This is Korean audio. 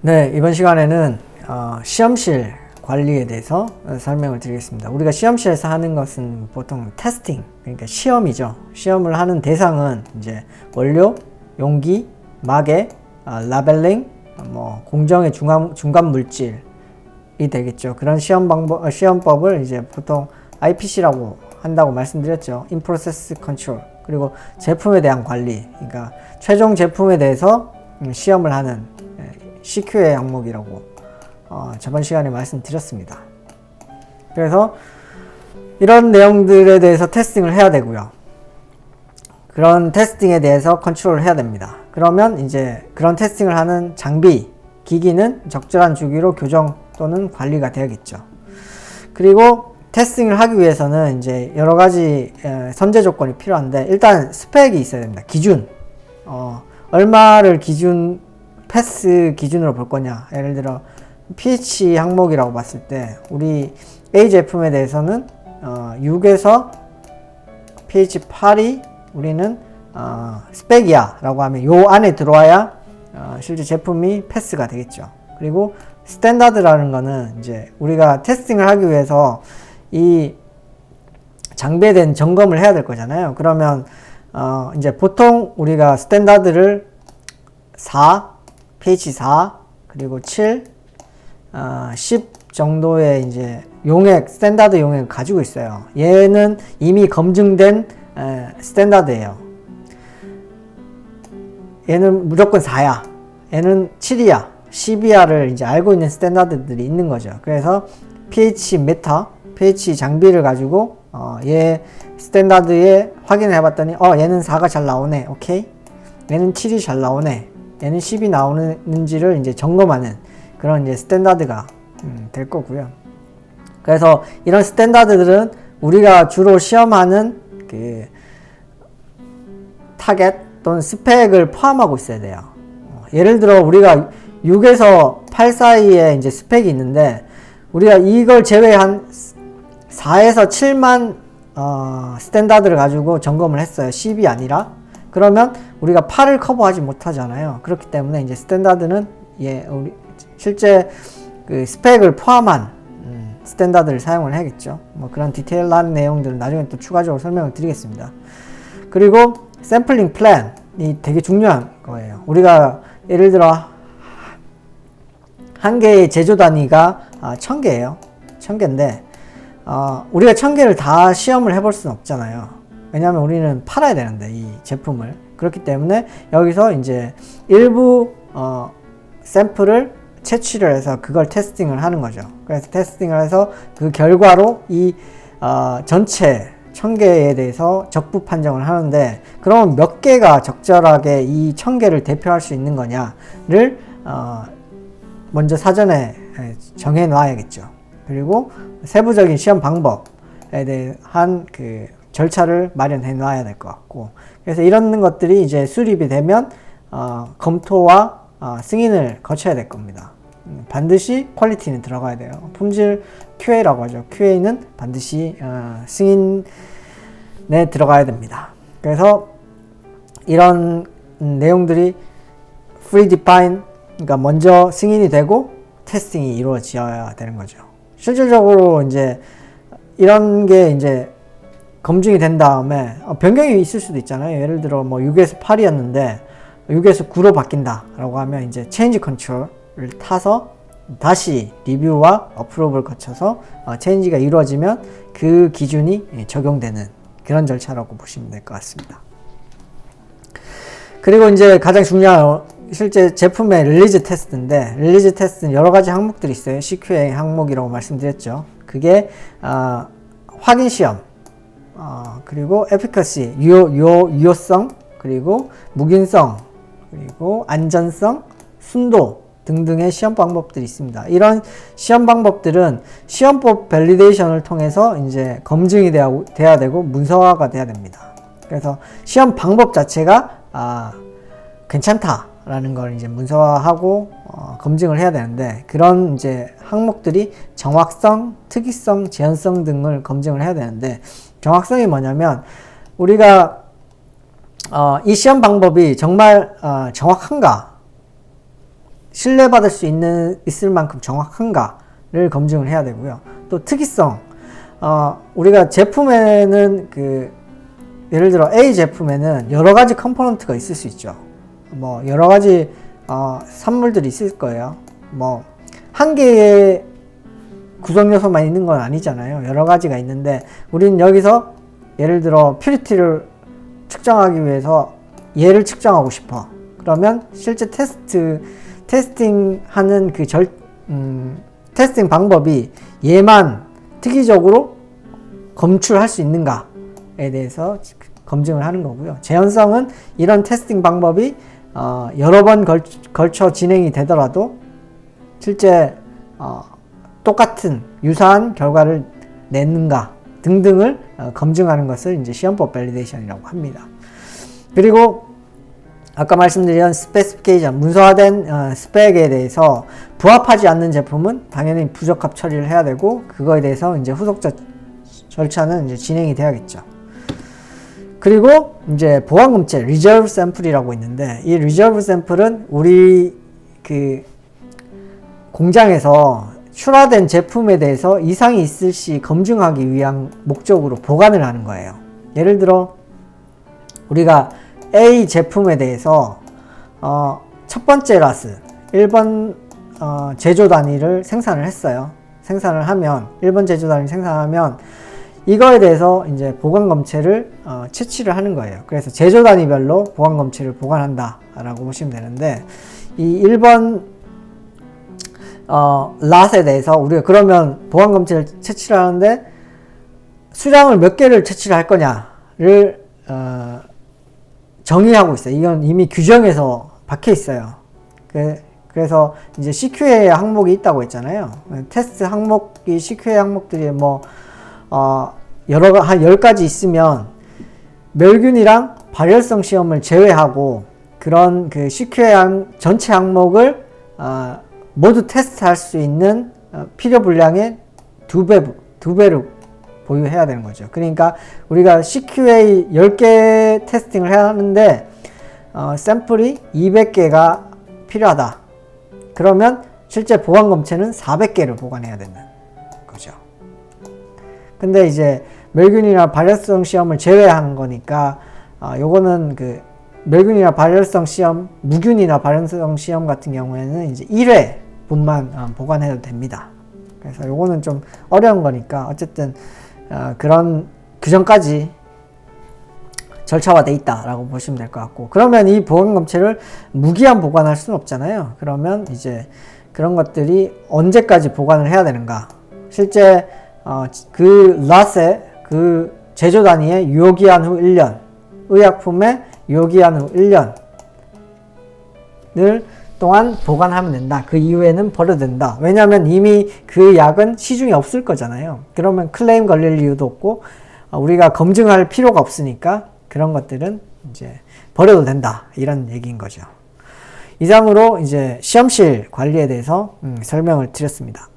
네, 이번 시간에는 시험실 관리에 대해서 설명을 드리겠습니다. 우리가 시험실에서 하는 것은 보통 테스팅, 그러니까 시험이죠. 시험을 하는 대상은 이제 원료, 용기, 마개, 라벨링, 공정의 중간 물질이 되겠죠. 그런 시험법을 이제 보통 IPC라고 한다고 말씀드렸죠. In Process Control. 그리고 제품에 대한 관리, 그러니까 최종 제품에 대해서 시험을 하는 CQ의 항목이라고 저번 시간에 말씀드렸습니다. 그래서 이런 내용들에 대해서 테스팅을 해야 되고요. 그런 테스팅에 대해서 컨트롤을 해야 됩니다. 그러면 이제 그런 테스팅을 하는 장비, 기기는 적절한 주기로 교정 또는 관리가 되야겠죠. 그리고 테스팅을 하기 위해서는 이제 여러 가지 선제 조건이 필요한데, 일단 스펙이 있어야 됩니다. 기준. 얼마를 패스 기준으로 볼 거냐. 예를 들어 pH 항목이라고 봤을 때 우리 A 제품에 대해서는 6에서 pH 8이 우리는 스펙이야 라고 하면 요 안에 들어와야 실제 제품이 패스가 되겠죠. 그리고 스탠다드라는 거는 이제 우리가 테스팅을 하기 위해서 이 장비에 대한 점검을 해야 될 거잖아요. 그러면 이제 보통 우리가 스탠다드를 4, pH 4, 그리고 7, 10 정도의 이제 스탠다드 용액을 가지고 있어요. 얘는 이미 검증된 스탠다드예요. 얘는 무조건 4야. 얘는 7이야. 10이야를 이제 알고 있는 스탠다드들이 있는 거죠. 그래서 pH 메터, pH 장비를 가지고 얘 스탠다드에 확인을 해봤더니 얘는 4가 잘 나오네. 오케이. 얘는 7이 잘 나오네. 얘는 10이 나오는지를 이제 점검하는 그런 이제 스탠다드가 될 거고요. 그래서 이런 스탠다드들은 우리가 주로 시험하는 그 타겟 또는 스펙을 포함하고 있어야 돼요. 예를 들어 우리가 6에서 8 사이에 이제 스펙이 있는데, 우리가 이걸 제외한 4에서 7만 스탠다드를 가지고 점검을 했어요. 10이 아니라. 그러면 우리가 8을 커버하지 못하잖아요. 그렇기 때문에 이제 스탠다드는 우리 실제 그 스펙을 포함한 스탠다드를 사용을 해야겠죠. 그런 디테일한 내용들은 나중에 또 추가적으로 설명을 드리겠습니다. 그리고 샘플링 플랜이 되게 중요한 거예요. 우리가 예를 들어 한 개의 제조 단위가 1000개예요. 1000개인데 우리가 1000개를 다 시험을 해볼 수는 없잖아요. 왜냐하면 우리는 팔아야 되는데, 이 제품을. 그렇기 때문에 여기서 이제 일부 샘플을 채취를 해서 그걸 테스팅을 하는 거죠. 그래서 테스팅을 해서 그 결과로 이 전체 1000개에 대해서 적부 판정을 하는데, 그러면 몇 개가 적절하게 이 1000개를 대표할 수 있는 거냐를 먼저 사전에 정해 놔야겠죠. 그리고 세부적인 시험 방법에 대한 그 절차를 마련해 놔야 될 것 같고, 그래서 이런 것들이 이제 수립이 되면 검토와 승인을 거쳐야 될 겁니다. 반드시 퀄리티는 들어가야 돼요. 품질 QA라고 하죠. QA는 반드시 승인에 들어가야 됩니다. 그래서 이런 내용들이 프리디파인, 그러니까 먼저 승인이 되고 테스팅이 이루어져야 되는 거죠. 실질적으로 이제 이런 게 이제 검증이 된 다음에 변경이 있을 수도 있잖아요. 예를 들어 6에서 8이었는데 6에서 9로 바뀐다 라고 하면 이제 체인지 컨트롤을 타서 다시 리뷰와 어프로브를 거쳐서 체인지가 이루어지면 그 기준이 적용되는 그런 절차라고 보시면 될 것 같습니다. 그리고 이제 가장 중요한 실제 제품의 릴리즈 테스트인데, 릴리즈 테스트는 여러 가지 항목들이 있어요. CQA 항목이라고 말씀드렸죠. 그게 확인 시험, 그리고 에피커시, 유효성, 그리고 무균성, 그리고 안전성, 순도 등등의 시험 방법들이 있습니다. 이런 시험 방법들은 시험법 밸리데이션을 통해서 이제 검증이 돼야 되고 문서화가 돼야 됩니다. 그래서 시험 방법 자체가 괜찮다라는 걸 이제 문서화하고 검증을 해야 되는데, 그런 이제 항목들이 정확성, 특이성, 재현성 등을 검증을 해야 되는데, 정확성이 뭐냐면 우리가 이 시험 방법이 정말 정확한가, 신뢰받을 수 있을 만큼 정확한가를 검증을 해야 되고요. 또 특이성, 우리가 제품에는 예를 들어 A 제품에는 여러 가지 컴포넌트가 있을 수 있죠. 뭐 여러 가지 산물들이 있을 거예요. 뭐 한 개의 구성 요소만 있는 건 아니잖아요. 여러 가지가 있는데 우리는 여기서 예를 들어 퓨리티를 측정하기 위해서 얘를 측정하고 싶어. 그러면 실제 테스팅하는 테스팅 방법이 얘만 특이적으로 검출할 수 있는가에 대해서 검증을 하는 거고요. 재현성은 이런 테스팅 방법이 여러 번 걸쳐 진행이 되더라도 실제 똑같은 유사한 결과를 내는가 등등을 검증하는 것을 이제 시험법 밸리데이션이라고 합니다. 그리고 아까 말씀드린 스페시피케이션, 문서화된 스펙에 대해서 부합하지 않는 제품은 당연히 부적합 처리를 해야 되고, 그거에 대해서 이제 후속 절차는 이제 진행이 돼야겠죠. 그리고 이제 보관검체 리저브 샘플이라고 있는데, 이 리저브 샘플은 우리 공장에서 출하된 제품에 대해서 이상이 있을 시 검증하기 위한 목적으로 보관을 하는 거예요. 예를 들어 우리가 A 제품에 대해서 첫 번째 라스 1번 제조 단위를 생산을 했어요. 생산을 하면 1번 제조 단위 생산하면 이거에 대해서 이제 보관 검체를 채취를 하는 거예요. 그래서 제조 단위별로 보관 검체를 보관한다 라고 보시면 되는데, 이 1번 랏에 대해서 우리가 그러면 보관 검체를 채취를 하는데 수량을 몇 개를 채취를 할 거냐를 정의하고 있어요. 이건 이미 규정에서 박혀 있어요. 그래서 이제 CQA 항목이 있다고 했잖아요. 테스트 항목이 CQA 항목들이 뭐 한 10가지 있으면 멸균이랑 발열성 시험을 제외하고 그런 CQA 전체 항목을 모두 테스트할 수 있는 필요 분량의 두 배를 보유해야 되는 거죠. 그러니까 우리가 CQA 10개 테스팅을 해야 하는데 샘플이 200개가 필요하다. 그러면 실제 보관 검체는 400개를 보관해야 되는 거죠. 근데 이제 멸균이나 발열성 시험을 제외한 거니까 요거는 멸균이나 발열성 시험, 무균이나 발열성 시험 같은 경우에는 이제 1회분만 보관해도 됩니다. 그래서 요거는 좀 어려운 거니까 어쨌든 그런 규정까지 절차화되어 있다라고 보시면 될 것 같고, 그러면 이 보관 검체를 무기한 보관할 수는 없잖아요. 그러면 이제 그런 것들이 언제까지 보관을 해야 되는가? 실제 랏의 제조 단위의 유효기한 후 1년, 의약품의 유효기한 후 1년을 동안 보관하면 된다. 그 이후에는 버려도 된다. 왜냐하면 이미 그 약은 시중에 없을 거잖아요. 그러면 클레임 걸릴 이유도 없고 우리가 검증할 필요가 없으니까 그런 것들은 이제 버려도 된다. 이런 얘기인 거죠. 이상으로 이제 시험실 관리에 대해서 설명을 드렸습니다.